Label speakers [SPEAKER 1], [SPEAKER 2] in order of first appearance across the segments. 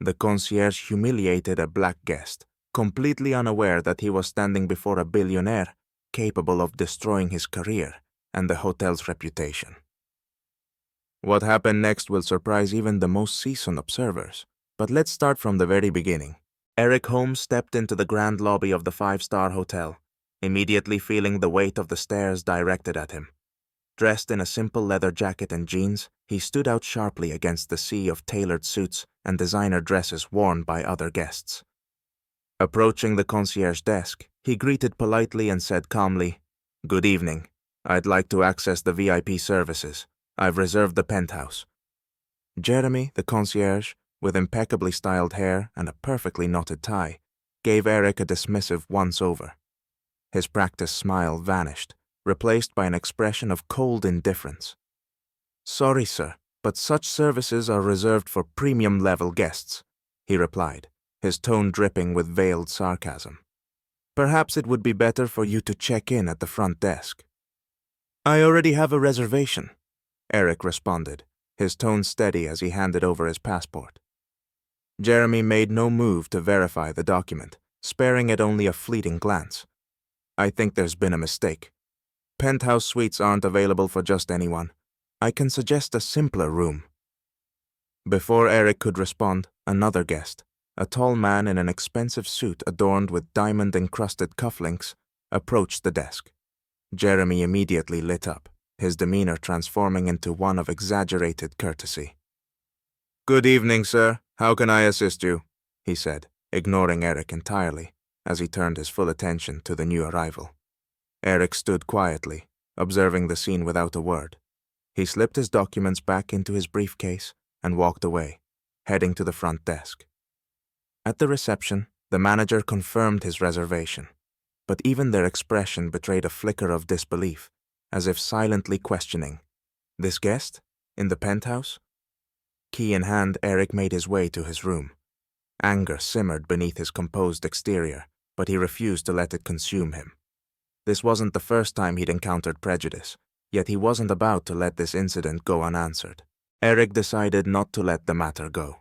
[SPEAKER 1] The concierge humiliated a black guest, completely unaware that he was standing before a billionaire capable of destroying his career and the hotel's reputation. What happened next will surprise even the most seasoned observers, but let's start from the very beginning. Eric Holmes stepped into the grand lobby of the five-star hotel, immediately feeling the weight of the stares directed at him. Dressed in a simple leather jacket and jeans, he stood out sharply against the sea of tailored suits and designer dresses worn by other guests. Approaching the concierge desk, he greeted politely and said calmly, "Good evening. I'd like to access the VIP services. I've reserved the penthouse." Jeremy, the concierge, with impeccably styled hair and a perfectly knotted tie, gave Eric a dismissive once-over. His practiced smile vanished, replaced by an expression of cold indifference. "Sorry, sir, but such services are reserved for premium-level guests," he replied, his tone dripping with veiled sarcasm. "Perhaps it would be better for you to check in at the front desk." "I already have a reservation," Eric responded, his tone steady as he handed over his passport. Jeremy made no move to verify the document, sparing it only a fleeting glance. "I think there's been a mistake. Penthouse suites aren't available for just anyone. I can suggest a simpler room." Before Eric could respond, another guest, a tall man in an expensive suit adorned with diamond-encrusted cufflinks, approached the desk. Jeremy immediately lit up, his demeanor transforming into one of exaggerated courtesy. "Good evening, sir. How can I assist you?" he said, ignoring Eric entirely, as he turned his full attention to the new arrival. Eric stood quietly, observing the scene without a word. He slipped his documents back into his briefcase and walked away, heading to the front desk. At the reception, the manager confirmed his reservation, but even their expression betrayed a flicker of disbelief, as if silently questioning, "This guest? In the penthouse?" Key in hand, Eric made his way to his room. Anger simmered beneath his composed exterior, but he refused to let it consume him. This wasn't the first time he'd encountered prejudice, yet he wasn't about to let this incident go unanswered. Eric decided not to let the matter go.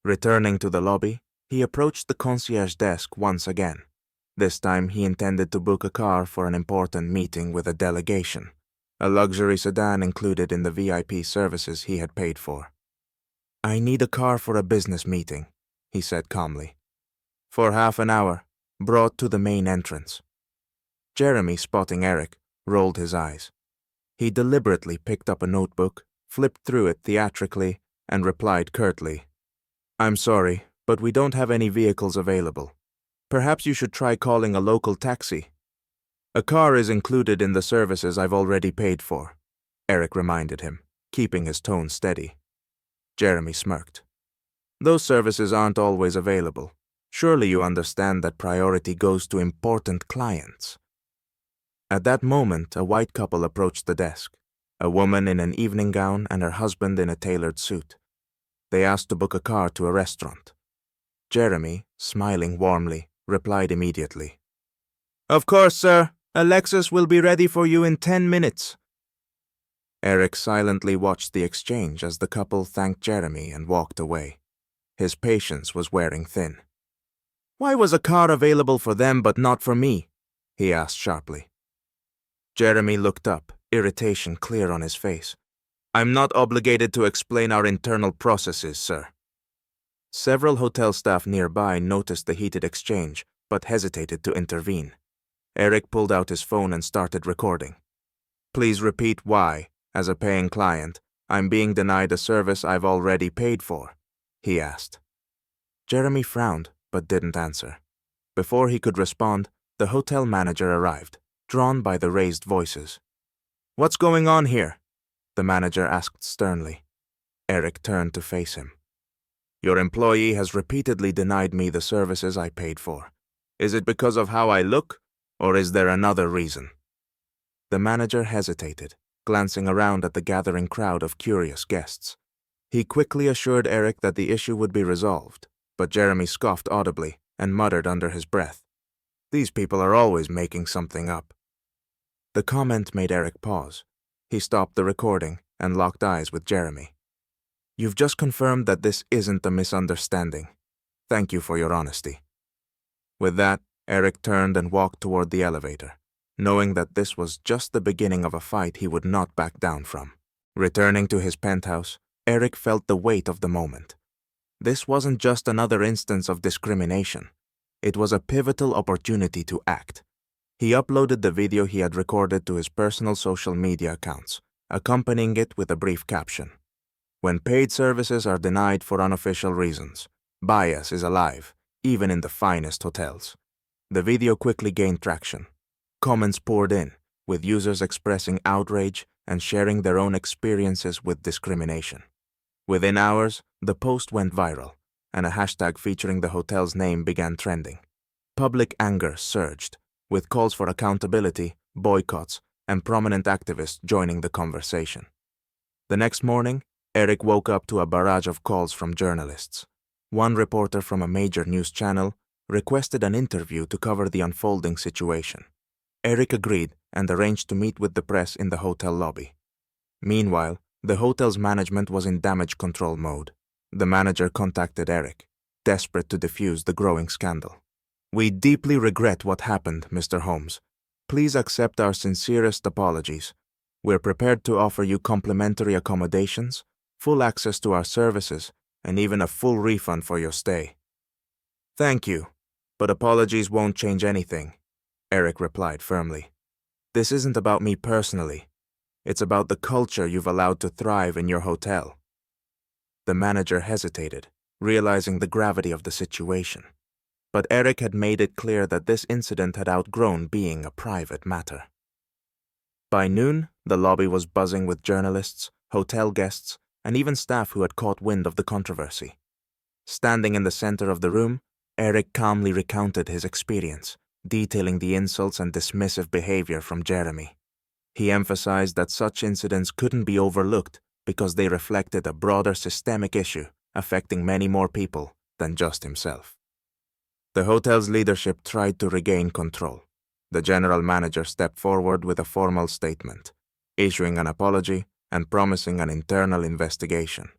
[SPEAKER 1] Returning to the lobby, he approached the concierge desk once again. This time he intended to book a car for an important meeting with a delegation, a luxury sedan included in the VIP services he had paid for. "I need a car for a business meeting," he said calmly. "For half an hour, brought to the main entrance." Jeremy, spotting Eric, rolled his eyes. He deliberately picked up a notebook, flipped through it theatrically, and replied curtly, "I'm sorry, but we don't have any vehicles available. Perhaps you should try calling a local taxi." "A car is included in the services I've already paid for," Eric reminded him, keeping his tone steady. Jeremy smirked. "Those services aren't always available. Surely you understand that priority goes to important clients." At that moment, a white couple approached the desk, a woman in an evening gown and her husband in a tailored suit. They asked to book a car to a restaurant. Jeremy, smiling warmly, replied immediately, "Of course, sir. A Lexus will be ready for you in 10 minutes. Eric silently watched the exchange as the couple thanked Jeremy and walked away. His patience was wearing thin. "Why was a car available for them but not for me?" he asked sharply. Jeremy looked up, irritation clear on his face. "I'm not obligated to explain our internal processes, sir." Several hotel staff nearby noticed the heated exchange, but hesitated to intervene. Eric pulled out his phone and started recording. "Please repeat why, as a paying client, I'm being denied a service I've already paid for," he asked. Jeremy frowned, but didn't answer. Before he could respond, the hotel manager arrived, drawn by the raised voices. "What's going on here?" the manager asked sternly. Eric turned to face him. "Your employee has repeatedly denied me the services I paid for. Is it because of how I look, or is there another reason?" The manager hesitated, glancing around at the gathering crowd of curious guests. He quickly assured Eric that the issue would be resolved, but Jeremy scoffed audibly and muttered under his breath, "These people are always making something up." The comment made Eric pause. He stopped the recording and locked eyes with Jeremy. You've just confirmed that this isn't a misunderstanding. Thank you for your honesty." With that, Eric turned and walked toward the elevator, knowing that this was just the beginning of a fight he would not back down from. Returning to his penthouse, Eric felt the weight of the moment. This wasn't just another instance of discrimination. It was a pivotal opportunity to act. He uploaded the video he had recorded to his personal social media accounts, accompanying it with a brief caption. "When paid services are denied for unofficial reasons, bias is alive, even in the finest hotels." The video quickly gained traction. Comments poured in, with users expressing outrage and sharing their own experiences with discrimination. Within hours, the post went viral, and a hashtag featuring the hotel's name began trending. Public anger surged, with calls for accountability, boycotts, and prominent activists joining the conversation. The next morning, Eric woke up to a barrage of calls from journalists. One reporter from a major news channel requested an interview to cover the unfolding situation. Eric agreed and arranged to meet with the press in the hotel lobby. Meanwhile, the hotel's management was in damage control mode. The manager contacted Eric, desperate to defuse the growing scandal. "We deeply regret what happened, Mr. Holmes. Please accept our sincerest apologies. We're prepared to offer you complimentary accommodations, full access to our services, and even a full refund for your stay." "Thank you, but apologies won't change anything," Eric replied firmly. "This isn't about me personally. It's about the culture you've allowed to thrive in your hotel." The manager hesitated, realizing the gravity of the situation. But Eric had made it clear that this incident had outgrown being a private matter. By noon, the lobby was buzzing with journalists, hotel guests, and even staff who had caught wind of the controversy. Standing in the center of the room, Eric calmly recounted his experience, detailing the insults and dismissive behavior from Jeremy. He emphasized that such incidents couldn't be overlooked because they reflected a broader systemic issue affecting many more people than just himself. The hotel's leadership tried to regain control. The general manager stepped forward with a formal statement, issuing an apology and promising an internal investigation.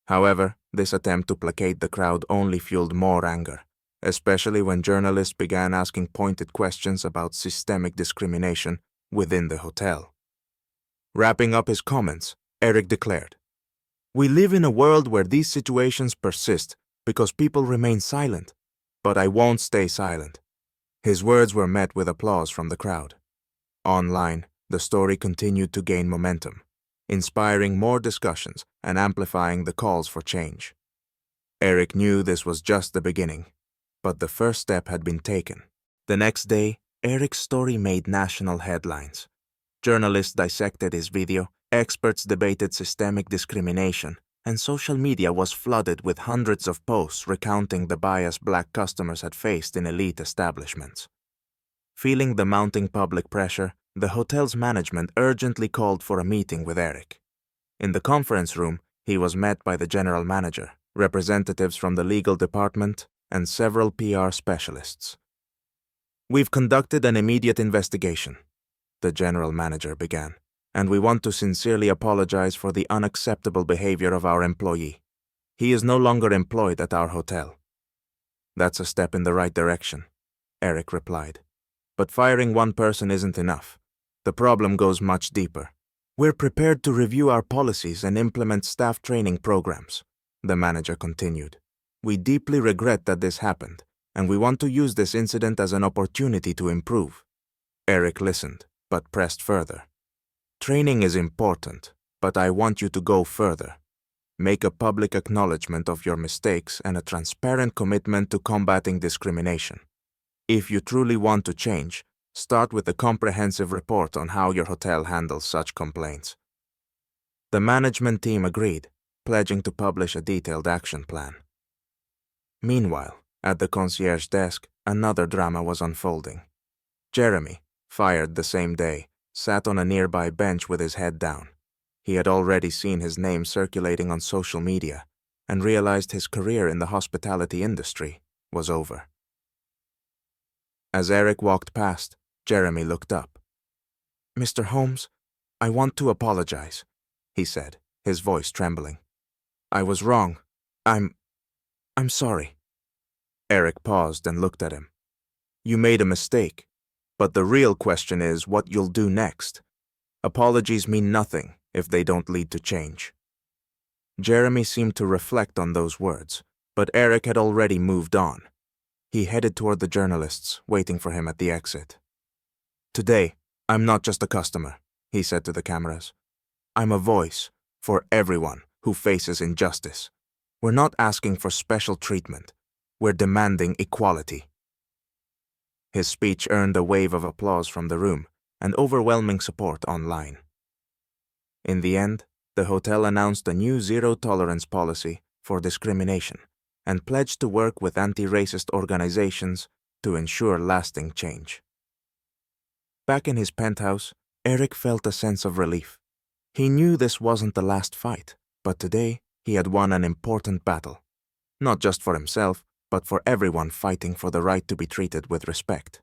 [SPEAKER 1] However, this attempt to placate the crowd only fueled more anger, especially when journalists began asking pointed questions about systemic discrimination within the hotel. Wrapping up his comments, Eric declared, "We live in a world where these situations persist because people remain silent, but I won't stay silent." His words were met with applause from the crowd. Online, the story continued to gain momentum, inspiring more discussions and amplifying the calls for change. Eric knew this was just the beginning, but the first step had been taken. The next day, Eric's story made national headlines. Journalists dissected his video, experts debated systemic discrimination, and social media was flooded with hundreds of posts recounting the bias Black customers had faced in elite establishments. Feeling the mounting public pressure, the hotel's management urgently called for a meeting with Eric. In the conference room, he was met by the general manager, representatives from the legal department, and several PR specialists. "We've conducted an immediate investigation," the general manager began, "and we want to sincerely apologize for the unacceptable behavior of our employee. He is no longer employed at our hotel." "That's a step in the right direction," Eric replied. "But firing one person isn't enough. The problem goes much deeper. We're prepared to review our policies and implement staff training programs," the manager continued. "We deeply regret that this happened, and we want to use this incident as an opportunity to improve." Eric listened, but pressed further. "Training is important, but I want you to go further. Make a public acknowledgement of your mistakes and a transparent commitment to combating discrimination. If you truly want to change, start with a comprehensive report on how your hotel handles such complaints." The management team agreed, pledging to publish a detailed action plan. Meanwhile, at the concierge desk, another drama was unfolding. Jeremy, fired the same day, sat on a nearby bench with his head down. He had already seen his name circulating on social media and realized his career in the hospitality industry was over. As Eric walked past, Jeremy looked up. "Mr. Holmes, I want to apologize," he said, his voice trembling. I was wrong. I'm sorry. Eric paused and looked at him. You made a mistake. But the real question is what you'll do next. Apologies mean nothing if they don't lead to change. Jeremy seemed to reflect on those words, but Eric had already moved on. He headed toward the journalists, waiting for him at the exit. Today, I'm not just a customer, he said to the cameras. I'm a voice for everyone who faces injustice. We're not asking for special treatment. We're demanding equality. His speech earned a wave of applause from the room and overwhelming support online. In the end, the hotel announced a new zero-tolerance policy for discrimination and pledged to work with anti-racist organizations to ensure lasting change. Back in his penthouse, Eric felt a sense of relief. He knew this wasn't the last fight, but today he had won an important battle. Not just for himself, but for everyone fighting for the right to be treated with respect.